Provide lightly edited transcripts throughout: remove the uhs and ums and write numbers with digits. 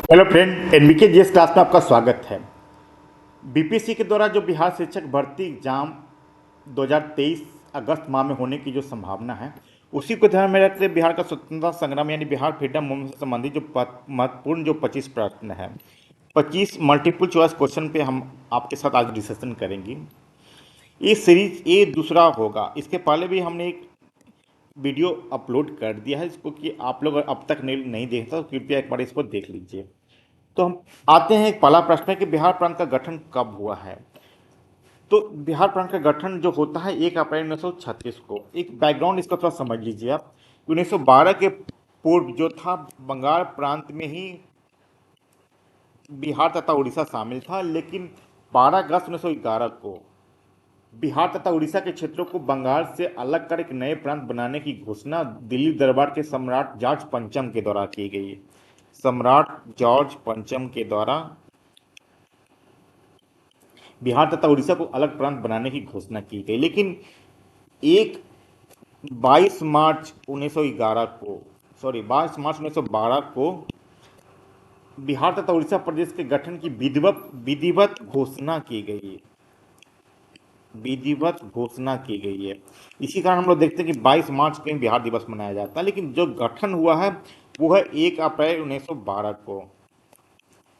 Hello friend, NBK GS class में आपका स्वागत है। बीपीएससी के द्वारा जो बिहार शिक्षक भर्ती एग्जाम 2023 अगस्त माह में होने की जो संभावना है, उसी को ध्यान में रखते बिहार का स्वतंत्रता संग्राम यानी बिहार फ्रीडम मूवमेंट से संबंधित जो महत्वपूर्ण जो 25 प्रश्न है, 25 मल्टीपल चॉइस क्वेश्चन पे हम आपके साथ आज डिस्कशन करेंगे। ये सीरीज ये दूसरा होगा। इसके पहले भी हमने एक वीडियो अपलोड कर दिया है, इसको कि आप लोग अब तक नहीं देखा तो कृपया एक बार इसको देख लीजिए। तो हम आते हैं, एक पहला प्रश्न है कि बिहार प्रांत का गठन कब हुआ है। तो बिहार प्रांत का गठन जो होता है 1 अप्रैल 1936 को। एक बैकग्राउंड इसका थोड़ा समझ लीजिए आप। 1912 के पूर्व जो था, बंगाल प्रांत में ही बिहार तथा उड़ीसा शामिल था, लेकिन 12 अगस्त 1911 को बिहार तथा उड़ीसा के क्षेत्रों को बंगाल से अलग कर एक नए प्रांत बनाने की घोषणा दिल्ली दरबार के सम्राट जॉर्ज पंचम के द्वारा की गई। सम्राट जॉर्ज पंचम के द्वारा बिहार तथा उड़ीसा को अलग प्रांत बनाने की घोषणा की गई, लेकिन एक 22 मार्च 1911 को, सॉरी 22 मार्च 1912 को बिहार तथा उड़ीसा प्रदेश के गठन की विधिवत घोषणा की गई है। विधिवत घोषणा की गई है। इसी कारण हम लोग देखते हैं कि 22 मार्च को ही बिहार दिवस मनाया जाता है, लेकिन जो गठन हुआ है वो है 1 अप्रैल 1912 को।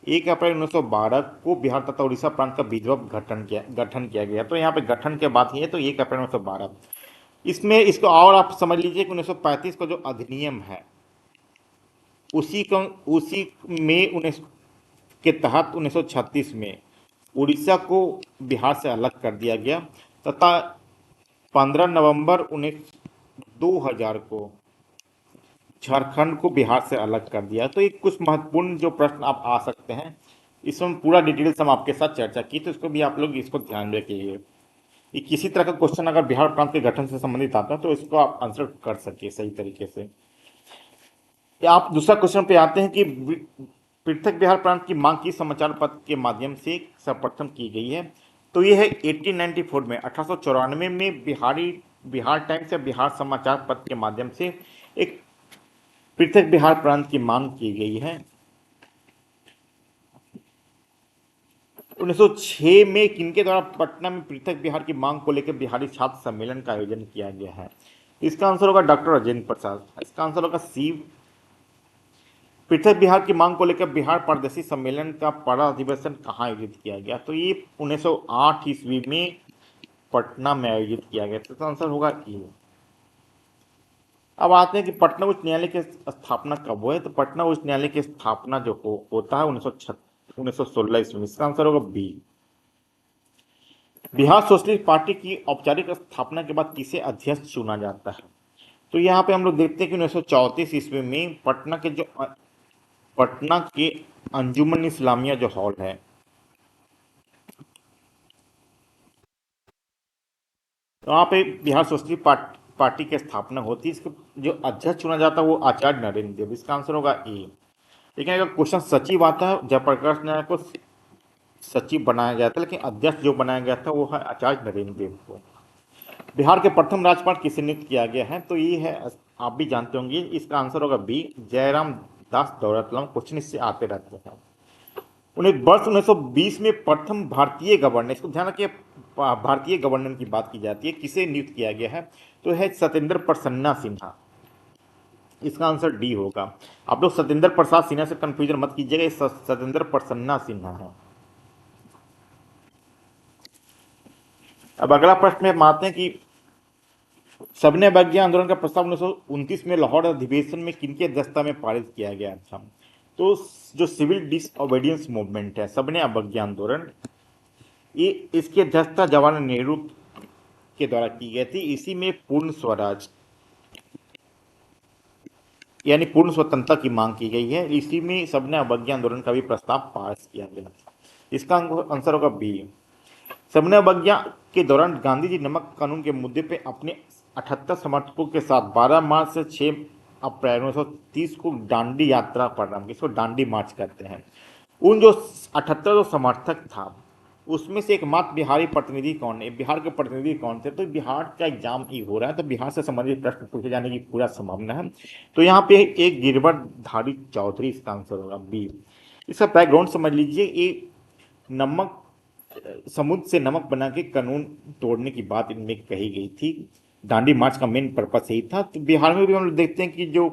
1 अप्रैल 1912 को बिहार तथा उड़ीसा प्रांत का विधिवत गठन किया गया। तो यहाँ पे गठन की बात ही है, तो 1 अप्रैल 1912। इसमें इसको और आप समझ लीजिए कि 1935 का जो अधिनियम है, उसी में 19 के तहत 1936 में उड़ीसा को बिहार से अलग कर दिया गया तथा 15 नवंबर 2000 को झारखंड को बिहार से अलग कर दिया। तो ये कुछ महत्वपूर्ण जो प्रश्न आप आ सकते हैं, इसमें पूरा डिटेल्स हम आपके साथ चर्चा की, तो इसको भी आप लोग इसको ध्यान रखिए। ये किसी तरह का क्वेश्चन अगर बिहार प्रांत के गठन से संबंधित आता है तो इसको आप आंसर कर सकिए सही तरीके से। आप दूसरा क्वेश्चन पे आते हैं कि पृथक बिहार प्रांत की मांग की समाचार पत्र के माध्यम से सर्वप्रथम की गई है। तो ये है 1894 में, 1894 में बिहार टाइम्स या बिहार समाचार पत्र के माध्यम से एक पृथक बिहार प्रांत की मांग की गई है। 1906 में किनके द्वारा पटना में पृथक बिहार की मांग को लेकर बिहारी छात्र सम्मेलन का आयोजन किया गया है। इसका आंसर होगा डॉक्टर राजेंद्र प्रसाद। इसका आंसर होगा सी। पृथक बिहार की मांग को लेकर बिहार पारदर्शी सम्मेलन का पहला अधिवेशन कहाँ आयोजित किया गया। तो ये 1908 ईस्वी में पटना में आयोजित किया गया। तो इसका आंसर होगा ई। अब आते हैं कि पटना उच्च न्यायालय की स्थापना कब हुआ है। तो पटना उच्च न्यायालय की स्थापना जो होता है 1916 ईस्वी में। इसका आंसर होगा बी। बिहार सोशलिस्ट पार्टी की औपचारिक स्थापना के बाद किसे अध्यक्ष चुना जाता है। तो यहाँ पे हम लोग देखते हैं कि 1934 ईस्वी में पटना के अंजुमन इस्लामिया जो हॉल है, तो वहाँ पे बिहार सोशलिस्ट पार्टी की स्थापना होती है। इसको जो अध्यक्ष चुना जाता है वो आचार्य नरेंद्र देव। इसका आंसर होगा ए। लेकिन अगर क्वेश्चन सचिव आता है, जयप्रकाश नारायण को सचिव बनाया गया था, लेकिन अध्यक्ष जो बनाया गया था वो है आचार्य नरेंद्र देव को। बिहार के प्रथम राज्यपाल किसे नियुक्त किया गया है। तो ये है, आप भी जानते होंगे, इसका आंसर होगा बी, जयराम दास दौलतराम। क्वेश्चन इससे आते रहते हैं। उन्हें वर्ष 1920 में प्रथम भारतीय गवर्नर, इसको ध्यान रखिए, भारतीय गवर्नर की बात की जाती है, किसे नियुक्त किया गया है। तो है सत्येंद्र प्रसन्ना सिन्हा। इसका आंसर डी होगा। आप लोग सत्येंद्र प्रसाद सिन्हा से कंफ्यूजन मत कीजिएगा, ये सत्येंद्र प्रसन्ना सिन्हा है। अब अगला प्रश्न में हम आते हैं कि सबने अवज्ञा आंदोलन का प्रस्ताव 1929 में लाहौर अधिवेशन में किनके अध्यक्षता में पारित किया गया था। तो जो सिविल डिसओबीडियंस मूवमेंट है, सबने अवज्ञा आंदोलन, ये इसकी अध्यक्षता जवाहरलाल नेहरू के द्वारा की गई थी। इसी में पूर्ण स्वराज यानी पूर्ण स्वतंत्रता की मांग की गई है। इसी में सबने अवज्ञा आंदोलन का भी प्रस्ताव पास किया गया। इसका आंसर होगा बी। सबने अवज्ञा के दौरान गांधी जी नमक कानून के मुद्दे पे अपने 78 समर्थकों के साथ 12 मार्च से 6 अप्रैल 1930 को दांडी यात्रा प्रारंभ, इसको दांडी मार्च कहते हैं। उन जो 78 जो समर्थक था, उसमें से एकमात्र बिहारी प्रतिनिधि कौन है, बिहार के प्रतिनिधि कौन थे। तो बिहार का एग्जाम ही हो रहा है, तो बिहार से संबंधित प्रश्न पूछे जाने की पूरा संभावना है। तो यहाँ पे एक गिरवट धारी चौधरी, इसका आंसर होगा बी। इसका बैकग्राउंड समझ लीजिए। ये नमक समुद्र से नमक बना के कानून तोड़ने की बात इनमें कही गई थी। दांडी मार्च का मेन पर्पस यही था। तो बिहार में भी हम लोग देखते हैं कि जो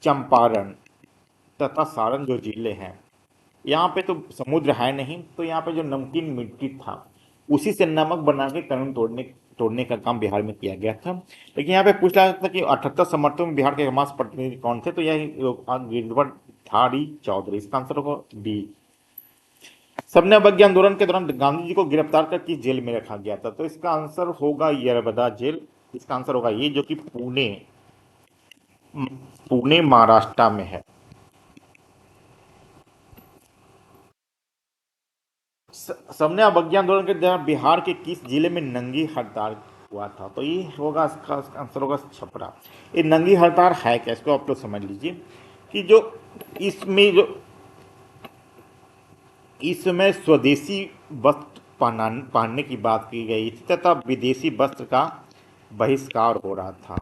चंपारण तथा सारण जो जिले हैं, यहाँ पे तो समुद्र है नहीं, तो यहाँ पे जो नमकीन मिट्टी था उसी से नमक बना के कानून तोड़ने का काम बिहार में किया गया था। लेकिन यहाँ पे पूछा जाता था कि 78 समर्थकों में बिहार के एकमात्र प्रतिनिधि कौन थे, तो यह गिरधरधारी चौधरी। इसका आंसर होगा डी। सबने अवज्ञा आंदोलन के दौरान गांधी जी को गिरफ्तार कर किस जेल में रखा गया था, तो इसका आंसर होगा यरबदा जेल। इसका आंसर होगा ये, जो कि पुणे पुणे महाराष्ट्र में है। सबने अवज्ञा आंदोलन के दौरान बिहार के किस जिले में नंगी हड़ताल हुआ था, तो ये होगा इसका आंसर होगा छपरा। ये नंगी हड़ताल है क्या, इसको आप लोग समझ लीजिए कि जो इसमें जो इस समय स्वदेशी वस्त्र पहनने की बात की गई थी तथा विदेशी वस्त्र का बहिष्कार हो रहा था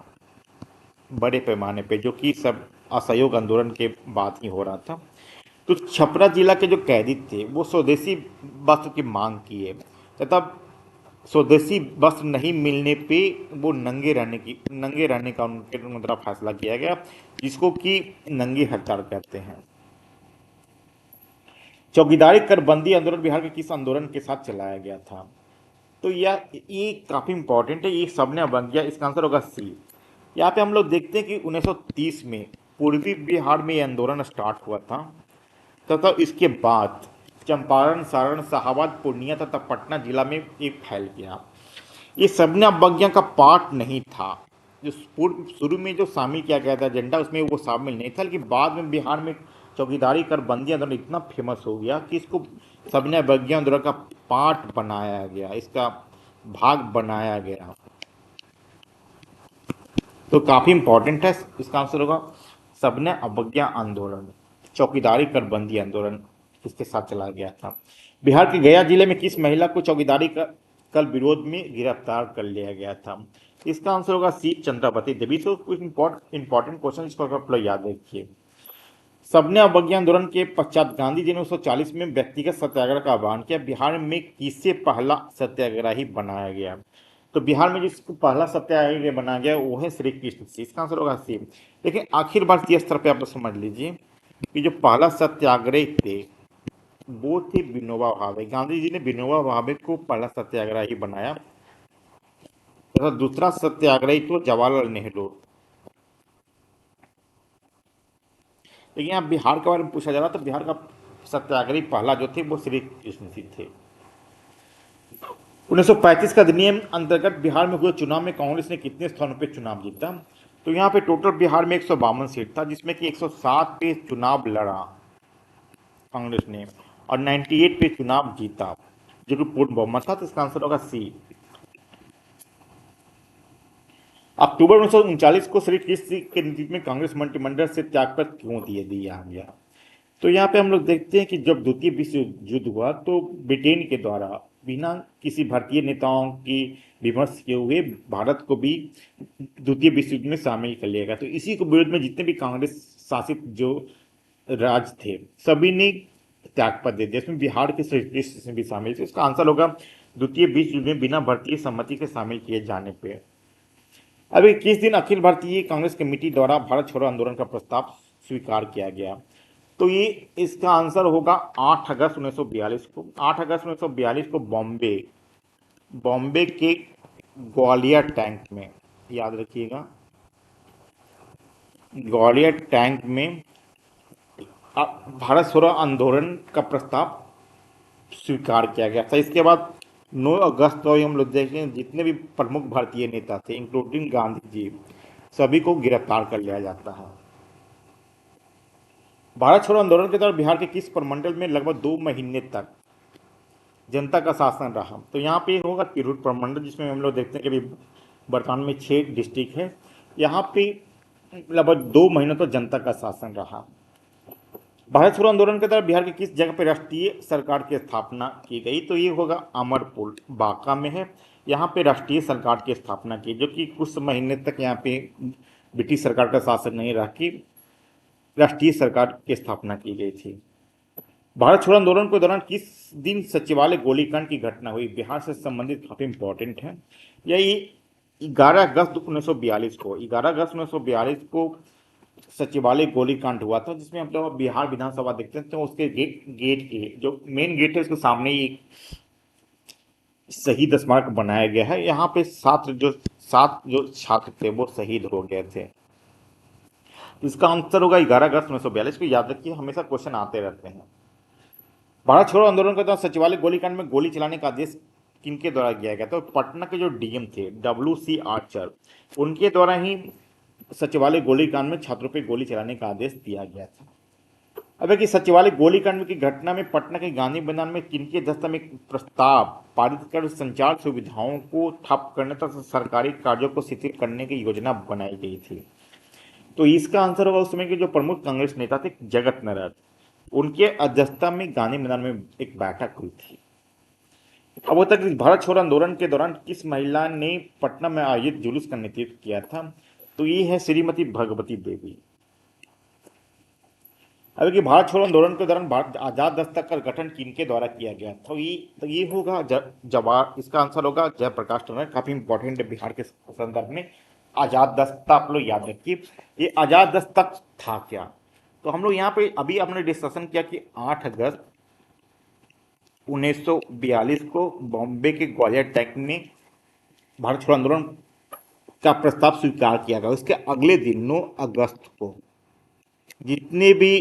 बड़े पैमाने पे, जो कि सब असहयोग आंदोलन के बाद ही हो रहा था। तो छपरा जिला के जो कैदी थे वो स्वदेशी वस्त्र की मांग किए तथा स्वदेशी वस्त्र नहीं मिलने पे वो नंगे रहने का उनके द्वारा फैसला किया गया, जिसको कि नंगी हड़ताल कहते हैं। चौकीदारी कर बंदी आंदोलन बिहार के किस आंदोलन के साथ चलाया गया था, तो यह ये काफी इंपॉर्टेंट है, ये सबने अवज्ञा। इसका आंसर होगा सी। यहाँ पे हम लोग देखते हैं कि 1930 में पूर्वी बिहार में यह आंदोलन स्टार्ट हुआ था तथा इसके बाद चंपारण, सारण, शाहाबाद, पूर्णिया तथा पटना जिला में ये फैल गया। ये सबने अवज्ञा का पार्ट नहीं था। जो शुरू में जो शामिल किया गया था एजेंडा, उसमें वो शामिल नहीं था, लेकिन बाद में बिहार में चौकीदारी कर बंदी आंदोलन इतना फेमस हो गया कि इसको सबने अवज्ञा आंदोलन का पार्ट बनाया गया, इसका भाग बनाया गया। तो काफी इंपॉर्टेंट है। इसका आंसर होगा सबने अवज्ञा आंदोलन, चौकीदारी कर बंदी आंदोलन इसके साथ चलाया गया था। बिहार के गया जिले में किस महिला को चौकीदारी कर विरोध में गिरफ्तार कर लिया गया था, इसका आंसर होगा सी, चंद्रावती देवी। तो कुछ इंपॉर्टेंट क्वेश्चन इसको आप लोग याद रखिए। सबने अवज्ञा आंदोलन के पश्चात गांधी जी ने 1940 में व्यक्तिगत सत्याग्रह का आह्वान किया। बिहार में किससे पहला सत्याग्रही बनाया गया, तो बिहार में जिसको पहला सत्याग्रह बनाया गया वो है श्री कृष्ण सिंह। इसका आंसर होगा सी। लेकिन आखिर भारतीय स्तर पर आप लोग समझ लीजिए कि जो पहला सत्याग्रही थे वो थे विनोबा भावे। गांधी जी ने विनोबा भावे को पहला सत्याग्रही बनाया तथा दूसरा सत्याग्रही तो जवाहरलाल नेहरू। लेकिन यहाँ बिहार के बारे में पूछा जा रहा, तो बिहार का सत्याग्रही पहला जो थे वो श्री कृष्ण सिंह थे। 1935 का अधिनियम अंतर्गत बिहार में हुए चुनाव में कांग्रेस ने कितने स्थानों पे चुनाव जीता, तो यहाँ पे टोटल बिहार में 152 सीट था, जिसमें कि 107 पे चुनाव लड़ा कांग्रेस ने और 98 पे चुनाव जीता, जो कि पूर्ण बहुमत था। तो इसका आंसर होगा सी। अक्टूबर 1939 को श्री कृष्ण सिंह के नेतृत्व में कांग्रेस मंत्रिमंडल से त्यागपत्र क्यों दिया गया, तो यहाँ पे हम लोग देखते हैं कि जब द्वितीय विश्व युद्ध हुआ तो ब्रिटेन के द्वारा बिना किसी भारतीय नेताओं की विमर्श किए हुए भारत को भी द्वितीय विश्व युद्ध में शामिल कर लिया गया। तो इसी को विरोध में जितने भी कांग्रेस शासित जो राज्य थे सभी ने त्यागपत्र दे दिया, इसमें बिहार के श्री कृष्ण सिंह भी शामिल थे। इसका आंसर होगा द्वितीय विश्व युद्ध में बिना भारतीय सम्मति के शामिल किए जाने पे। अभी किस दिन अखिल भारतीय कांग्रेस कमेटी द्वारा भारत छोड़ो आंदोलन का प्रस्ताव स्वीकार किया गया, तो ये इसका आंसर होगा 8 अगस्त 1942 को। 8 अगस्त 1942 को बॉम्बे के ग्वालियर टैंक में, याद रखिएगा, ग्वालियर टैंक में भारत छोड़ो आंदोलन का प्रस्ताव स्वीकार किया गया था। इसके बाद 9 अगस्त को हम लोग देखें जितने भी प्रमुख भारतीय नेता थे इंक्लूडिंग गांधी जी, सभी को गिरफ्तार कर लिया जाता है। भारत छोड़ो आंदोलन के दौरान बिहार के किस प्रमंडल में लगभग 2 महीने तक जनता का शासन रहा, तो यहाँ पे होगा तिरहुत प्रमंडल, जिसमें हम लोग देखते हैं कि अभी वर्तमान में 6 डिस्ट्रिक्ट है। यहाँ पे लगभग 2 महीनों तक जनता का शासन रहा। भारत छोड़ो आंदोलन के दौरान बिहार के किस जगह पर राष्ट्रीय सरकार की स्थापना की गई, तो ये होगा अमरपुर, बांका में है। यहाँ पे राष्ट्रीय सरकार की स्थापना की, जो कि कुछ महीने तक यहाँ पे ब्रिटिश सरकार का शासन नहीं रहा कि राष्ट्रीय सरकार की स्थापना की गई थी। भारत छोड़ो आंदोलन के दौरान किस दिन सचिवालय गोलीकांड की घटना हुई? बिहार से संबंधित काफी इंपॉर्टेंट है। यही 11 अगस्त 1942 को, 11 अगस्त 1942 को सचिवालय गोलीकांड हुआ था, जिसमें हम लोग बिहार विधानसभा देखते हैं तो उसके गेट के जो मेन गेट है उसके सामने ही एक शहीद स्मारक बनाया गया है। यहाँ पे सात जो छात्र थे वो शहीद हो गए थे। तो इसका आंसर होगा 11 अगस्त 1942 को। याद रखिए, हमेशा क्वेश्चन आते रहते हैं। भारत छोड़ो आंदोलन के दौरान सचिवालय गोलीकांड में गोली चलाने का आदेश किनके द्वारा किया गया था? तो पटना के जो डीएम थे WC आर्चर, उनके द्वारा ही सचिवालय गोलीकांड में छात्रों पर गोली चलाने का आदेश दिया गया था। अब है कि सचिवालय गोलीकांड की घटना में पटना के गांधी मैदान में किनके दस्ता में एक प्रस्ताव पारित कर संचार सुविधाओं को ठप करने तथा सरकारी कार्यों को शिथिल करने की योजना बनाई गई थी? तो इसका आंसर होगा उस समय के जो प्रमुख कांग्रेस नेता थे जगत नारायण, उनके अध्यक्षता में गांधी मैदान में एक बैठक हुई थी। अब होता है कि भारत छोड़ो आंदोलन के दौरान किस महिला ने पटना में आयोजित जुलूस का नेतृत्व किया था? तो ये है श्रीमती भगवती देवी। अब कि भारत छोड़ो आंदोलन के दौरान भारत आजाद दस्ता का गठन किनके द्वारा किया गया? तो ये होगा जवाब, इसका आंसर होगा जयप्रकाश नारायण। काफी इंपॉर्टेंट है बिहार के संदर्भ में। आजाद दस्ता आप लोग याद रखिए, ये आजाद दस्ता था क्या? तो हम लोग यहाँ पे अभी हमने डिस्कशन किया कि 8 अगस्त 1942 को बॉम्बे के ग्वालियर टैंक ने भारत छोड़ो आंदोलन का प्रस्ताव स्वीकार किया गया। उसके अगले दिन 9 अगस्त को जितने भी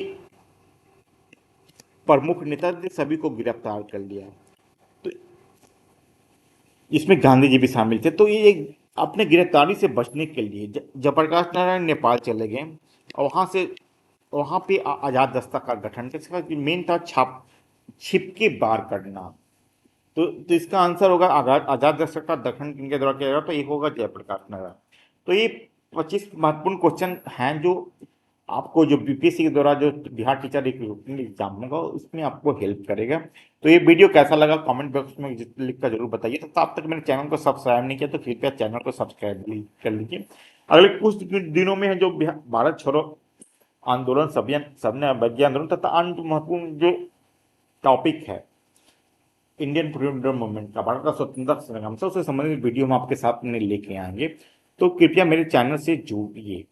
प्रमुख नेता थे सभी को गिरफ्तार कर लिया। तो इसमें गांधी जी भी शामिल थे। तो ये अपने गिरफ्तारी से बचने के लिए जयप्रकाश नारायण नेपाल चले गए और वहां पे आजाद दस्ता का गठन किया। मेन था छिप के वार करना। तो इसका आंसर होगा आजाद दस्ता का गठन किनके द्वारा किया गया? तो एक होगा जयप्रकाश नारायण। तो ये 25 महत्वपूर्ण क्वेश्चन हैं जो आपको जो बीपीएससी के द्वारा जो बिहार टीचर रिक्रूटमेंट एग्जाम होगा उसमें आपको हेल्प करेगा। तो ये वीडियो कैसा लगा कमेंट बॉक्स में लिख कर जरूर बताइए। तो अब तक मेरे चैनल को सब्सक्राइब नहीं किया तो कृपया चैनल को सब्सक्राइब कर लीजिए। अगले कुछ दिनों में है जो भारत छोड़ो आंदोलन, सबने अवज्ञा आंदोलन तथा अन्य महत्वपूर्ण जो टॉपिक है इंडियन फ्रीडम मूवमेंट का, भारत का स्वतंत्रता संग्राम से उससे संबंधित वीडियो हम आपके साथ में लेके आएंगे। तो कृपया मेरे चैनल से जुड़िए।